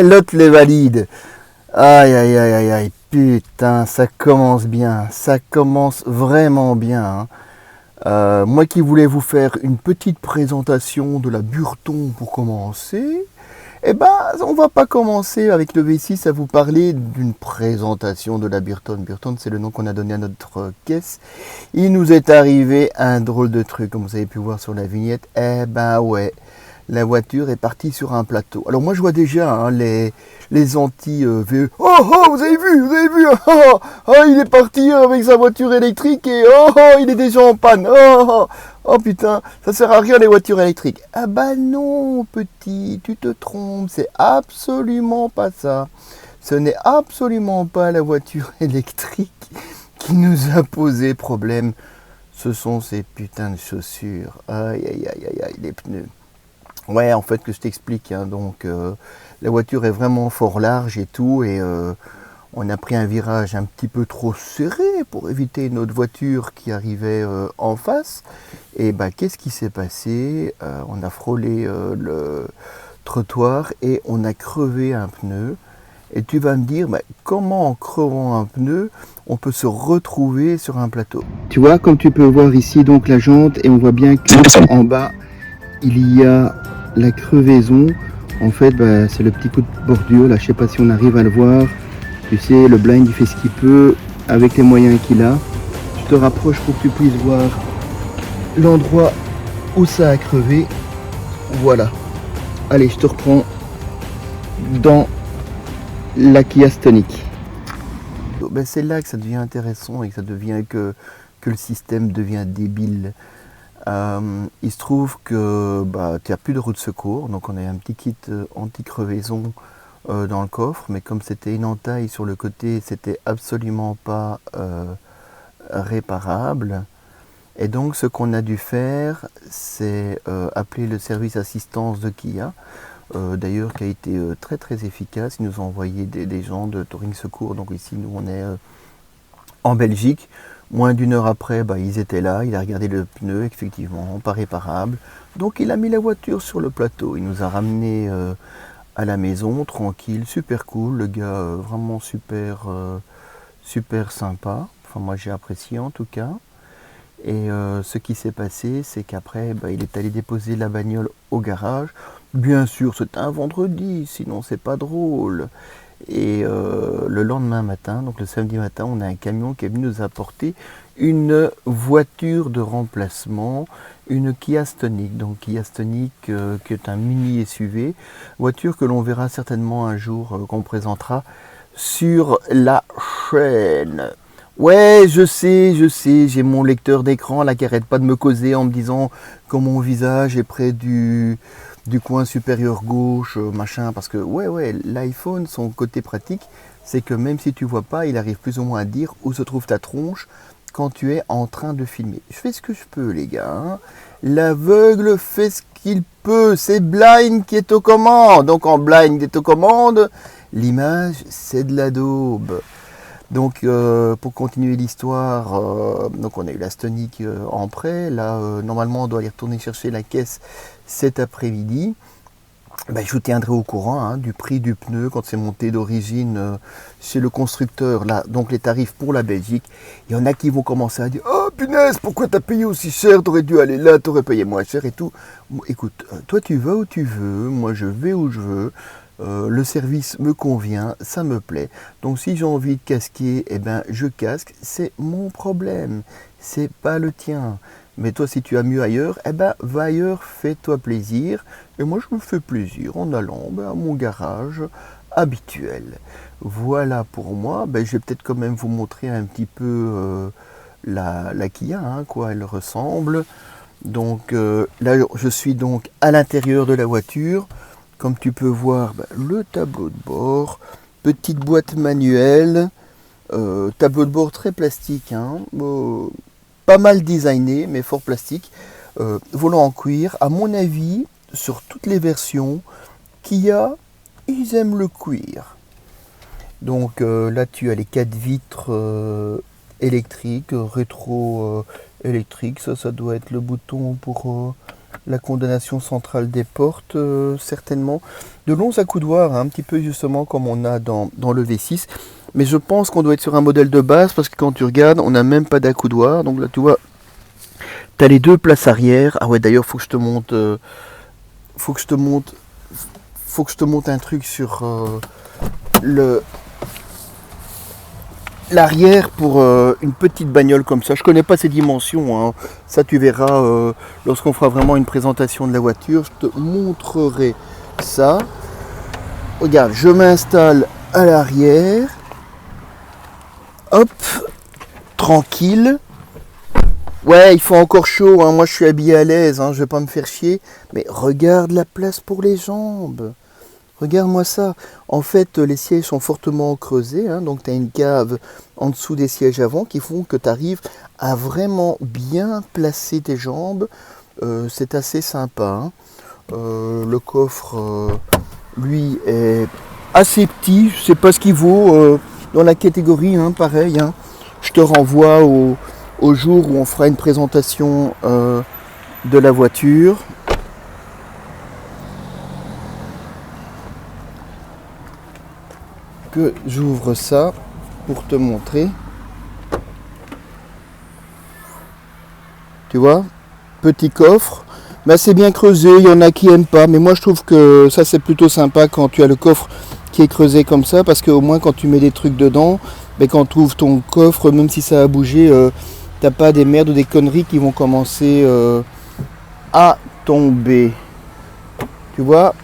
l'autre les valide. Aïe, aïe, aïe, aïe, aïe, putain, ça commence bien, ça commence vraiment bien, hein. Moi qui voulais vous faire une petite présentation de la Burton pour commencer, eh ben, on va pas commencer avec le V6 à vous parler d'une présentation de la Burton. Burton, c'est le nom qu'on a donné à notre caisse. Il nous est arrivé un drôle de truc, comme vous avez pu voir sur la vignette. Eh ben ouais, la voiture est partie sur un plateau. Alors moi je vois déjà hein, les anti-VE. Oh, vous avez vu, il est parti avec sa voiture électrique et il est déjà en panne. Oh putain, ça sert à rien les voitures électriques. Ah bah non petit, tu te trompes, c'est absolument pas ça. Ce n'est absolument pas la voiture électrique qui nous a posé problème. Ce sont ces putains de chaussures. Aïe aïe aïe aïe aïe, les pneus. Ouais, en fait, que je t'explique. Hein, donc, la voiture est vraiment fort large et tout, et on a pris un virage un petit peu trop serré pour éviter une autre voiture qui arrivait en face. Et bah, qu'est-ce qui s'est passé? On a frôlé le trottoir et on a crevé un pneu. Et tu vas me dire, bah, comment en crevant un pneu, on peut se retrouver sur un plateau? Tu vois, comme tu peux voir ici, donc la jante, et on voit bien qu'en bas, il y a la crevaison. En fait, bah, c'est le petit coup de bordure. Là, je sais pas si on arrive à le voir. Tu sais, le blind, il fait ce qu'il peut avec les moyens qu'il a. Je te rapproche pour que tu puisses voir l'endroit où ça a crevé. Voilà. Allez, je te reprends dans la Kia Stonic. Ben, c'est là que ça devient intéressant et que ça devient que le système devient débile. Il se trouve que bah, tu n'as plus de roue de secours, donc on a un petit kit anti-crevaison dans le coffre, mais comme c'était une entaille sur le côté, c'était absolument pas réparable. Et donc ce qu'on a dû faire, c'est appeler le service assistance de Kia, d'ailleurs qui a été très très efficace. Ils nous ont envoyé des gens de Touring Secours, donc ici nous on est en Belgique. Moins d'une heure après, bah, ils étaient là, il a regardé le pneu, effectivement, pas réparable. Donc il a mis la voiture sur le plateau, il nous a ramené à la maison, tranquille, super cool, le gars vraiment super, super sympa. Enfin moi j'ai apprécié en tout cas. Et ce qui s'est passé, c'est qu'après, bah, il est allé déposer la bagnole au garage. Bien sûr, c'était un vendredi, sinon c'est pas drôle. Et le lendemain matin, donc le samedi matin, on a un camion qui est venu nous apporter une voiture de remplacement, une Kia Stonic. Donc Kia Stonic qui est un mini SUV, voiture que l'on verra certainement un jour qu'on présentera sur la chaîne. Ouais, je sais, j'ai mon lecteur d'écran là qui arrête pas de me causer en me disant que mon visage est près du coin supérieur gauche, machin, parce que ouais, l'iPhone, son côté pratique, c'est que même si tu vois pas, il arrive plus ou moins à dire où se trouve ta tronche quand tu es en train de filmer. Je fais ce que je peux, les gars. Hein. L'aveugle fait ce qu'il peut. C'est Blind qui est aux commandes. Donc en Blind est aux commandes, l'image, c'est de la daube. Donc pour continuer l'histoire, donc on a eu la Stonic en prêt. Là, normalement, on doit aller retourner chercher la caisse cet après-midi. Ben, je vous tiendrai au courant hein, du prix du pneu quand c'est monté d'origine chez le constructeur. Là, donc les tarifs pour la Belgique. Il y en a qui vont commencer à dire « Oh punaise, pourquoi t'as payé aussi cher? T'aurais dû aller là, t'aurais payé moins cher et tout. » Écoute, toi tu vas où tu veux, moi je vais où je veux. Le service me convient, ça me plaît. Donc si j'ai envie de casquer, eh ben je casque, c'est mon problème, c'est pas le tien. Mais toi si tu as mieux ailleurs, eh ben va ailleurs, fais-toi plaisir. Et moi je me fais plaisir en allant à mon garage habituel. Voilà pour moi. Ben, je vais peut-être quand même vous montrer un petit peu la Kia, hein, quoi elle ressemble. Donc là je suis donc à l'intérieur de la voiture. Comme tu peux voir, bah, le tableau de bord, petite boîte manuelle, tableau de bord très plastique, hein, pas mal designé, mais fort plastique, volant en cuir. À mon avis, sur toutes les versions, Kia, ils aiment le cuir. Donc là, tu as les 4 vitres électriques, rétro électriques, ça doit être le bouton pour la condamnation centrale des portes, certainement. De longs accoudoirs, hein, un petit peu justement comme on a dans le V6. Mais je pense qu'on doit être sur un modèle de base parce que quand tu regardes, on n'a même pas d'accoudoir. Donc là, tu vois, tu as les deux places arrière. Ah ouais, d'ailleurs, faut que je te monte, faut que je te monte, faut que je te monte un truc sur le l'arrière pour une petite bagnole comme ça. Je connais pas ces dimensions, hein. Ça, tu verras lorsqu'on fera vraiment une présentation de la voiture. Je te montrerai ça. Regarde, je m'installe à l'arrière. Hop, tranquille. Ouais, il fait encore chaud, hein. Moi je suis habillé à l'aise, hein. Je vais pas me faire chier. Mais regarde la place pour les jambes. Regarde-moi ça. En fait, les sièges sont fortement creusés, hein. Donc tu as une cave en dessous des sièges avant qui font que tu arrives à vraiment bien placer tes jambes. C'est assez sympa, hein. Le coffre, lui, est assez petit. Je sais pas ce qu'il vaut dans la catégorie, hein, pareil, hein. Je te renvoie au jour où on fera une présentation de la voiture. Que j'ouvre ça pour te montrer. Tu vois, petit coffre. Mais c'est bien creusé, il y en a qui aiment pas. Mais moi je trouve que ça c'est plutôt sympa quand tu as le coffre qui est creusé comme ça. Parce qu'au moins quand tu mets des trucs dedans, mais quand tu ouvres ton coffre, même si ça a bougé, t'as pas des merdes ou des conneries qui vont commencer à tomber. Tu vois,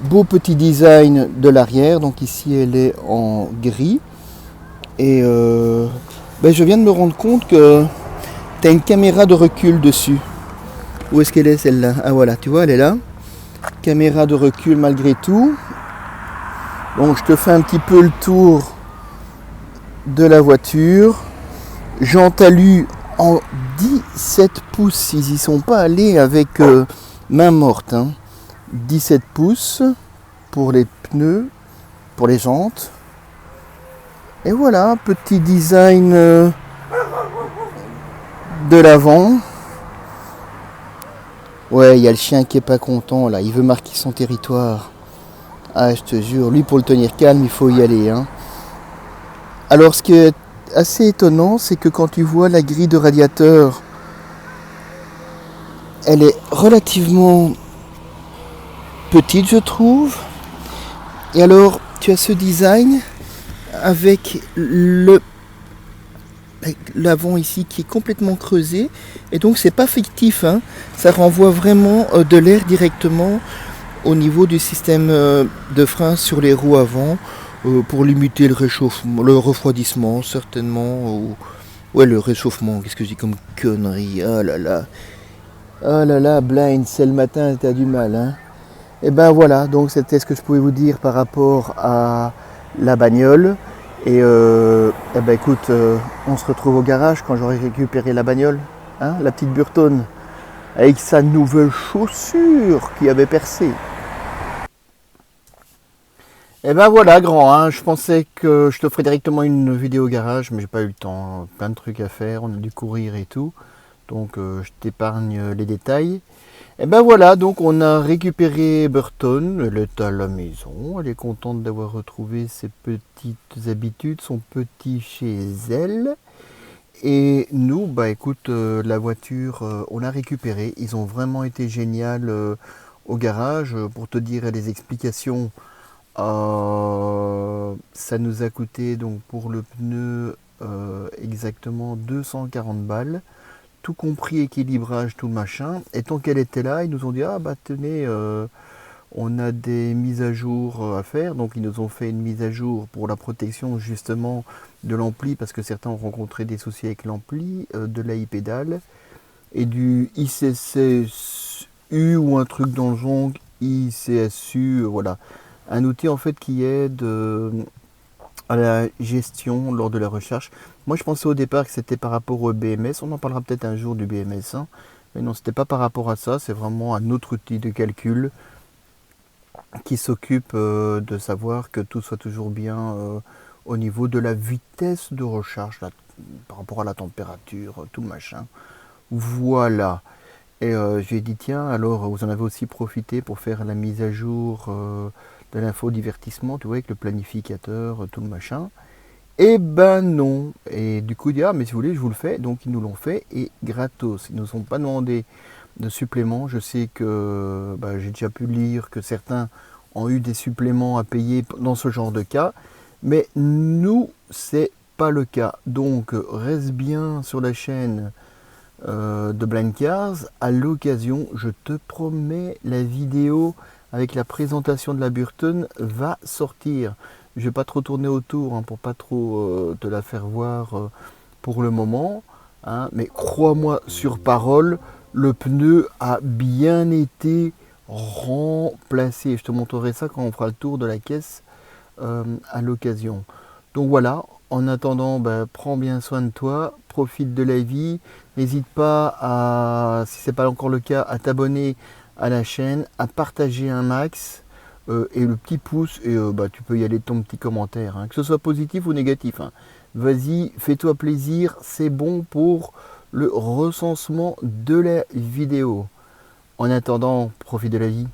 beau petit design de l'arrière. Donc ici elle est en gris. Et je viens de me rendre compte que tu as une caméra de recul dessus. Où est-ce qu'elle est celle-là? Ah voilà, tu vois, elle est là. Caméra de recul malgré tout. Donc je te fais un petit peu le tour de la voiture. Jean Talus en 17 pouces. Ils y sont pas allés avec main morte, hein. 17 pouces pour les pneus, pour les jantes. Et voilà, petit design de l'avant. Ouais, il y a le chien qui est pas content là, il veut marquer son territoire. Ah, je te jure, lui pour le tenir calme, il faut y aller, hein. Alors ce qui est assez étonnant, c'est que quand tu vois la grille de radiateur, elle est relativement petite, je trouve. Et alors, tu as ce design avec l'avant ici qui est complètement creusé, et donc c'est pas fictif, hein. Ça renvoie vraiment de l'air directement au niveau du système de frein sur les roues avant, pour limiter le réchauffement, le refroidissement certainement, ou ouais, le réchauffement. Qu'est-ce que je dis comme connerie? Ah là là, ah là là, blind, c'est le matin, t'as du mal, hein. Et ben voilà, donc c'était ce que je pouvais vous dire par rapport à la bagnole. Et ben écoute, on se retrouve au garage quand j'aurai récupéré la bagnole, hein, la petite Burton, avec sa nouvelle chaussure qui avait percé. Et ben voilà, grand, hein, je pensais que je te ferais directement une vidéo au garage, mais j'ai pas eu le temps, plein de trucs à faire, on a dû courir et tout, donc je t'épargne les détails. Et ben voilà, donc on a récupéré Burton, elle est à la maison, elle est contente d'avoir retrouvé ses petites habitudes, son petit chez elle. Et nous, bah écoute, la voiture, on l'a récupérée, ils ont vraiment été géniaux au garage. Pour te dire les explications, ça nous a coûté donc pour le pneu exactement 240 balles. Tout compris équilibrage, tout le machin. Et tant qu'elle était là, ils nous ont dit ah bah tenez, on a des mises à jour à faire. Donc ils nous ont fait une mise à jour pour la protection justement de l'ampli, parce que certains ont rencontré des soucis avec l'ampli, de l'AI-pédale et du ICCU ou un truc dans le genre, ICSU, voilà. Un outil en fait qui aide à la gestion lors de la recherche. Moi je pensais au départ que c'était par rapport au BMS, on en parlera peut-être un jour du BMS, hein. Mais non, c'était pas par rapport à ça, c'est vraiment un autre outil de calcul qui s'occupe de savoir que tout soit toujours bien au niveau de la vitesse de recharge, là, par rapport à la température, tout le machin. Voilà. Et je lui ai dit, tiens, alors vous en avez aussi profité pour faire la mise à jour de l'infodivertissement, tu vois, avec le planificateur, tout le machin. Eh ben non. Et du coup, il dit, ah, mais si vous voulez, je vous le fais. Donc, ils nous l'ont fait et gratos. Ils ne nous ont pas demandé de suppléments. Je sais que bah, j'ai déjà pu lire que certains ont eu des suppléments à payer dans ce genre de cas. Mais nous, c'est pas le cas. Donc, reste bien sur la chaîne de Blind Cars. À l'occasion, je te promets, la vidéo avec la présentation de la Burton va sortir. Je vais pas trop tourner autour hein, pour pas trop te la faire voir pour le moment. Hein, mais crois-moi sur parole, le pneu a bien été remplacé. Je te montrerai ça quand on fera le tour de la caisse à l'occasion. Donc voilà, en attendant, ben, prends bien soin de toi, profite de la vie. N'hésite pas à, si ce n'est pas encore le cas, à t'abonner à la chaîne, à partager un max et le petit pouce. Et bah, tu peux y aller de ton petit commentaire, hein, que ce soit positif ou négatif. Hein. Vas-y, fais-toi plaisir, c'est bon pour le recensement de la vidéo. En attendant, profite de la vie.